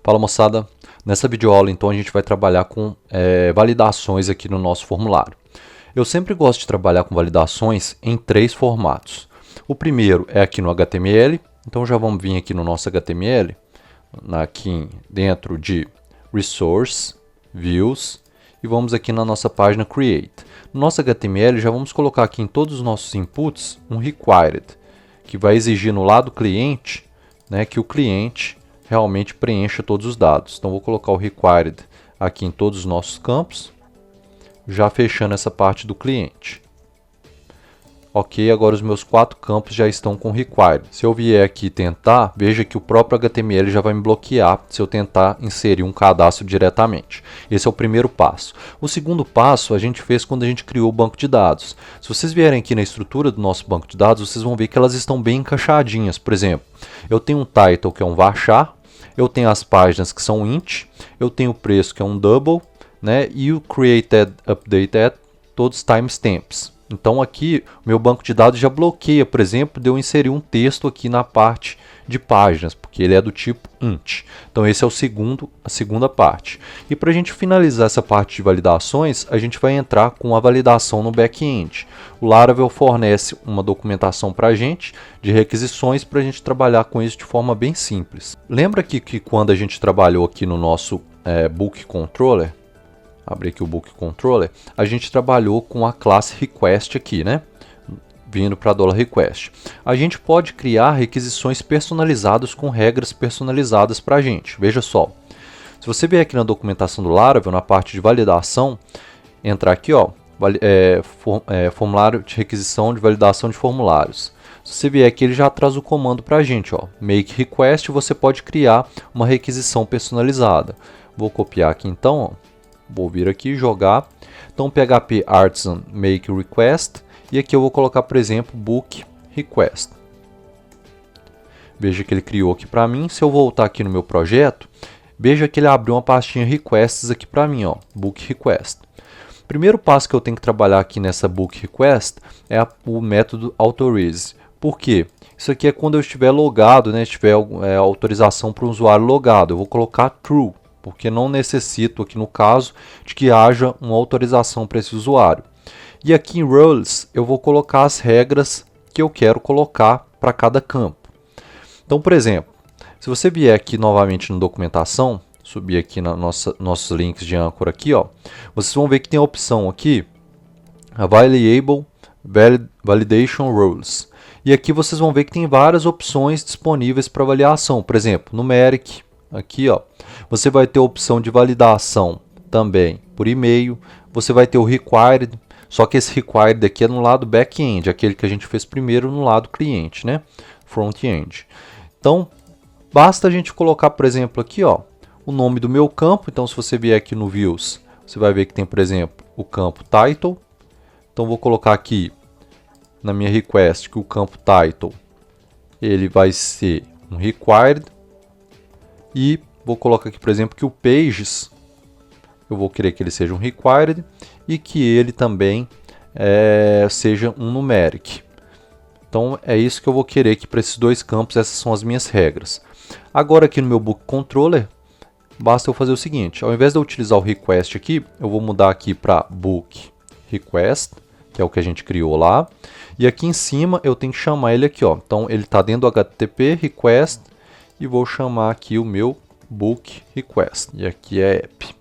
Fala moçada, nessa videoaula então a gente vai trabalhar com validações aqui no nosso formulário. Eu sempre gosto de trabalhar com validações em três formatos. O primeiro é aqui no HTML, então já vamos vir aqui no nosso HTML, aqui dentro de Resource, Views, e vamos aqui na nossa página Create. No nosso HTML já vamos colocar aqui em todos os nossos inputs um Required, que vai exigir no lado cliente, que o cliente realmente preencha todos os dados. Então vou colocar o Required aqui em todos os nossos campos, já fechando essa parte do cliente. Ok, agora os meus 4 campos já estão com Required. Se eu vier aqui tentar, veja que o próprio HTML já vai me bloquear se eu tentar inserir um cadastro diretamente. Esse é o primeiro passo. O segundo passo a gente fez quando a gente criou o banco de dados. Se vocês vierem aqui na estrutura do nosso banco de dados, vocês vão ver que elas estão bem encaixadinhas. Por exemplo, eu tenho um title que é um varchar, eu tenho as páginas que são int, eu tenho o preço que é um double, e o created, updated, todos timestamps. Então aqui o meu banco de dados já bloqueia, por exemplo, de eu inserir um texto aqui na parte de páginas, porque ele é do tipo int. Então esse é a segunda parte. E para a gente finalizar essa parte de validações, a gente vai entrar com a validação no back-end. O Laravel fornece uma documentação para a gente de requisições para a gente trabalhar com isso de forma bem simples. Lembra que quando a gente trabalhou aqui no nosso Book Controller, abrir aqui o Book Controller, a gente trabalhou com a classe Request aqui, vindo para $request. A gente pode criar requisições personalizadas com regras personalizadas para a gente. Veja só, se você vier aqui na documentação do Laravel, na parte de validação, entrar aqui, formulário de requisição de validação de formulários. Se você vier aqui, ele já traz o comando para a gente, make request, você pode criar uma requisição personalizada. Vou copiar aqui então, vou vir aqui e jogar. Então PHP Artisan make request, e aqui eu vou colocar, por exemplo, book request. Veja que ele criou aqui para mim. Se eu voltar aqui no meu projeto, veja que ele abriu uma pastinha requests aqui para mim, book request. O primeiro passo que eu tenho que trabalhar aqui nessa book request é o método authorize. Por quê? Isso aqui é quando eu estiver logado, tiver autorização para o usuário logado. Eu vou colocar true, porque não necessito aqui no caso de que haja uma autorização para esse usuário. E aqui em Roles eu vou colocar as regras que eu quero colocar para cada campo. Então, por exemplo, se você vier aqui novamente na documentação, subir aqui na nossos links de âncora aqui, vocês vão ver que tem a opção aqui, Available Validation Rules. E aqui vocês vão ver que tem várias opções disponíveis para avaliação. Por exemplo, Numeric, aqui você vai ter a opção de validação também por e-mail. Você vai ter o Required, só que esse Required aqui é no lado back-end, aquele que a gente fez primeiro no lado cliente, front-end. Então, basta a gente colocar, por exemplo, aqui o nome do meu campo. Então, se você vier aqui no Views, você vai ver que tem, por exemplo, o campo Title. Então, vou colocar aqui na minha request que o campo Title ele vai ser um Required. E vou colocar aqui, por exemplo, que o Pages, eu vou querer que ele seja um Required e que ele também seja um Numeric. Então é isso que eu vou querer aqui para esses dois campos, essas são as minhas regras. Agora aqui no meu Book Controller, basta eu fazer o seguinte, ao invés de eu utilizar o Request aqui, eu vou mudar aqui para Book Request, que é o que a gente criou lá. E aqui em cima eu tenho que chamar ele aqui, Então ele está dentro do HTTP Request, e vou chamar aqui o meu Book Request, e aqui é app.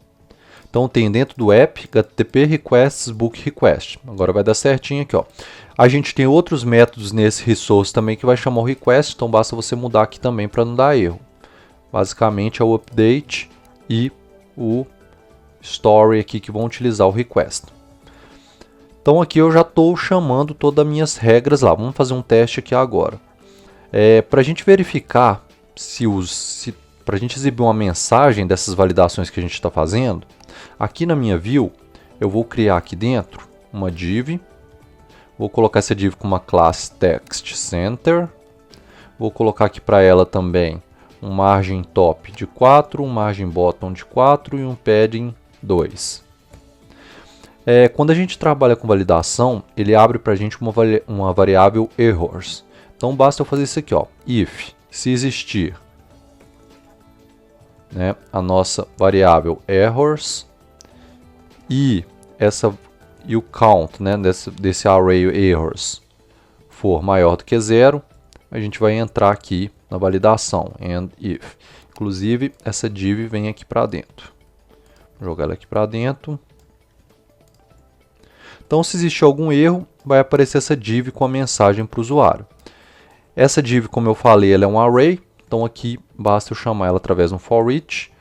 Então tem dentro do app HTTP Requests Book Request. Agora vai dar certinho aqui, A gente tem outros métodos nesse resource também que vai chamar o request, então basta você mudar aqui também para não dar erro. Basicamente é o update e o story aqui que vão utilizar o request. Então aqui eu já estou chamando todas as minhas regras lá. Vamos fazer um teste aqui agora. Para a gente verificar para a gente exibir uma mensagem dessas validações que a gente está fazendo, aqui na minha view, eu vou criar aqui dentro uma div, vou colocar essa div com uma classe text center, vou colocar aqui para ela também um margem top de 4, um margem bottom de 4 e um padding 2. Quando a gente trabalha com validação, ele abre para a gente uma variável errors. Então basta eu fazer isso aqui, if, se existir né, a nossa variável errors e o count, né, desse array errors for maior do que 0, a gente vai entrar aqui na validação and if. Inclusive, essa div vem aqui para dentro. Vou jogar ela aqui para dentro. Então, se existir algum erro, vai aparecer essa div com a mensagem para o usuário. Essa div, como eu falei, ela é um array. Então, aqui basta eu chamar ela através de um for each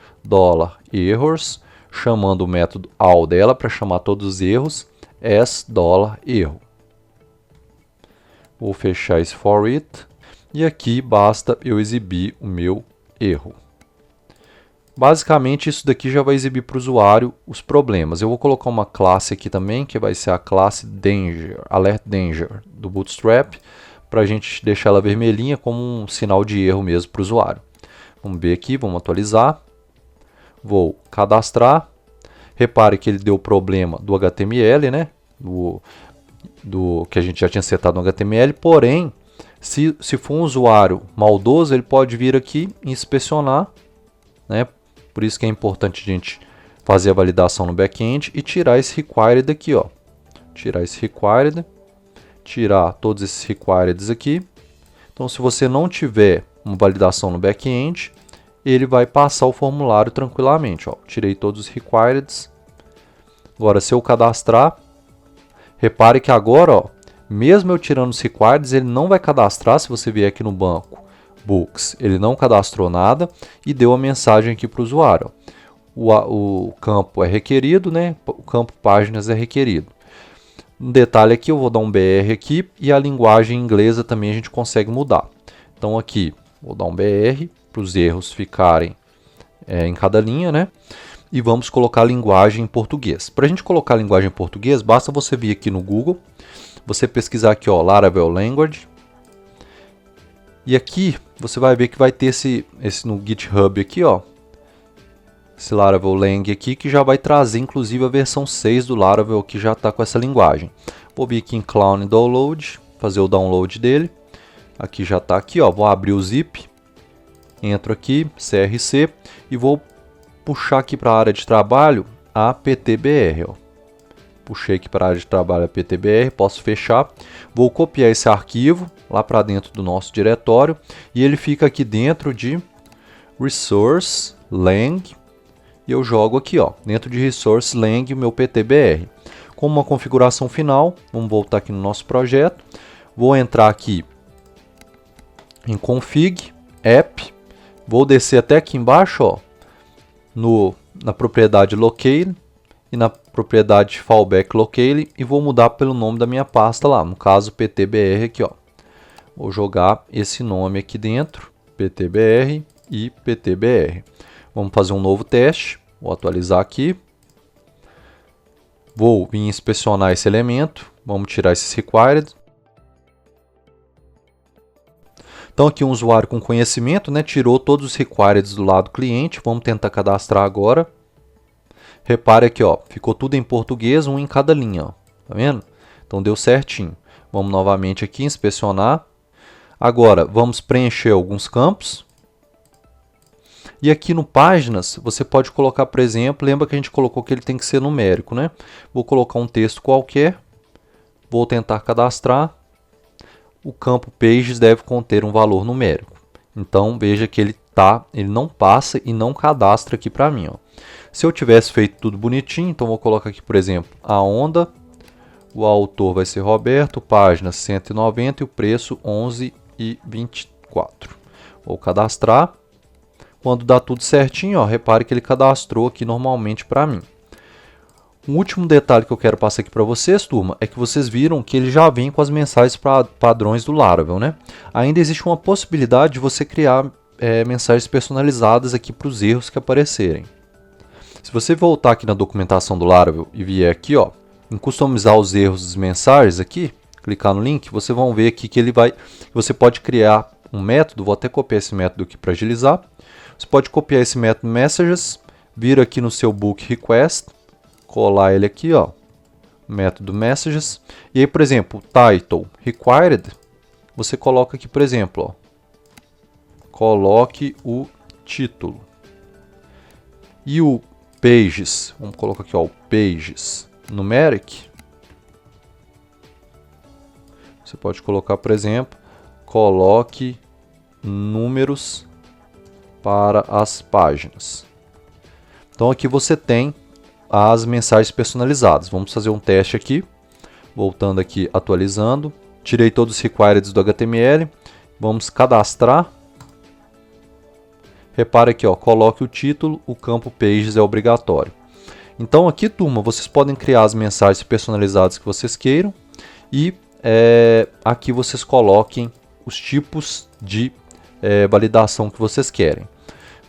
$errors, chamando o método all dela para chamar todos os erros, as $erro. Vou fechar esse for it. E aqui basta eu exibir o meu erro. Basicamente, isso daqui já vai exibir para o usuário os problemas. Eu vou colocar uma classe aqui também, que vai ser a classe Danger, Alert Danger, do Bootstrap, para a gente deixar ela vermelhinha como um sinal de erro mesmo para o usuário. Vamos ver aqui, vamos atualizar. Vou cadastrar. Repare que ele deu o problema do HTML, né? Do que a gente já tinha setado no HTML, porém, se for um usuário maldoso, ele pode vir aqui e inspecionar, né? Por isso que é importante a gente fazer a validação no back-end e tirar esse required aqui, ó. Tirar esse required, tirar todos esses required aqui. Então, se você não tiver uma validação no back-end, ele vai passar o formulário tranquilamente, ó. Tirei todos os required. Agora, se eu cadastrar, repare que agora, ó, mesmo eu tirando os required, ele não vai cadastrar. Se você vier aqui no banco Books, ele não cadastrou nada e deu a mensagem aqui para o usuário. O campo é requerido, né? O campo páginas é requerido. Um detalhe aqui, eu vou dar um BR aqui e a linguagem inglesa também a gente consegue mudar. Então aqui, vou dar um BR para os erros ficarem em cada linha, né? E vamos colocar a linguagem em português. Para a gente colocar a linguagem em português, basta você vir aqui no Google, você pesquisar aqui, ó, Laravel Language. E aqui você vai ver que vai ter esse no GitHub aqui, ó, esse Laravel Lang aqui, que já vai trazer inclusive a versão 6 do Laravel que já está com essa linguagem. Vou vir aqui em Clone Download, fazer o download dele. Aqui já está aqui, ó, vou abrir o zip, entro aqui, CRC, e vou puxar aqui para a área de trabalho a PTBR, ó. Puxei aqui para a área de trabalho a PTBR, posso fechar. Vou copiar esse arquivo lá para dentro do nosso diretório e ele fica aqui dentro de Resource Lang e eu jogo aqui, ó, dentro de Resource Lang o meu PTBR. Com uma configuração final, vamos voltar aqui no nosso projeto. Vou entrar aqui em Config, App, vou descer até aqui embaixo, ó, na propriedade Locale e na propriedade Fallback Locale e vou mudar pelo nome da minha pasta lá, no caso PTBR aqui, ó. Vou jogar esse nome aqui dentro, PTBR e PTBR. Vamos fazer um novo teste, vou atualizar aqui. Vou vir inspecionar esse elemento, vamos tirar esses required. Então aqui um usuário com conhecimento, né, tirou todos os required do lado cliente, vamos tentar cadastrar agora. Repare aqui, ó, ficou tudo em português, um em cada linha, ó, tá vendo? Então deu certinho. Vamos novamente aqui inspecionar. Agora vamos preencher alguns campos. E aqui no páginas, você pode colocar, por exemplo, lembra que a gente colocou que ele tem que ser numérico, né? Vou colocar um texto qualquer, vou tentar cadastrar. O campo pages deve conter um valor numérico. Então veja que ele não passa e não cadastra aqui para mim, ó. Se eu tivesse feito tudo bonitinho, então vou colocar aqui, por exemplo, a onda, o autor vai ser Roberto, página 190 e o preço 11,24. Vou cadastrar. Quando dá tudo certinho, ó, repare que ele cadastrou aqui normalmente para mim. Um último detalhe que eu quero passar aqui para vocês, turma, é que vocês viram que ele já vem com as mensagens padrões do Laravel, né? Ainda existe uma possibilidade de você criar mensagens personalizadas aqui para os erros que aparecerem. Se você voltar aqui na documentação do Laravel e vier aqui, ó, em customizar os erros das mensagens aqui, clicar no link, vocês vão ver aqui que você pode criar um método, vou até copiar esse método aqui para agilizar. Você pode copiar esse método messages, vir aqui no seu book request, colar ele aqui, ó, método messages, e aí, por exemplo, title required, você coloca aqui, por exemplo, ó, coloque o título. E o pages, vamos colocar aqui, ó, o pages numeric. Você pode colocar, por exemplo, coloque números para as páginas. Então aqui você tem as mensagens personalizadas. Vamos fazer um teste aqui. Voltando aqui, atualizando. Tirei todos os requirements do HTML. Vamos cadastrar. Repare aqui, ó, coloque o título, o campo pages é obrigatório. Então aqui, turma, vocês podem criar as mensagens personalizadas que vocês queiram. E aqui vocês coloquem os tipos de validação que vocês querem.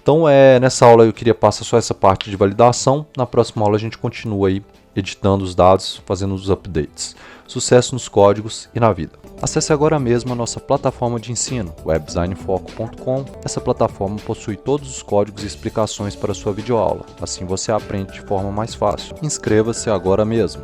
Então nessa aula eu queria passar só essa parte de validação. Na próxima aula a gente continua aí editando os dados, fazendo os updates. Sucesso nos códigos e na vida. Acesse agora mesmo a nossa plataforma de ensino, webdesignfoco.com. Essa plataforma possui todos os códigos e explicações para a sua videoaula. Assim você aprende de forma mais fácil. Inscreva-se agora mesmo.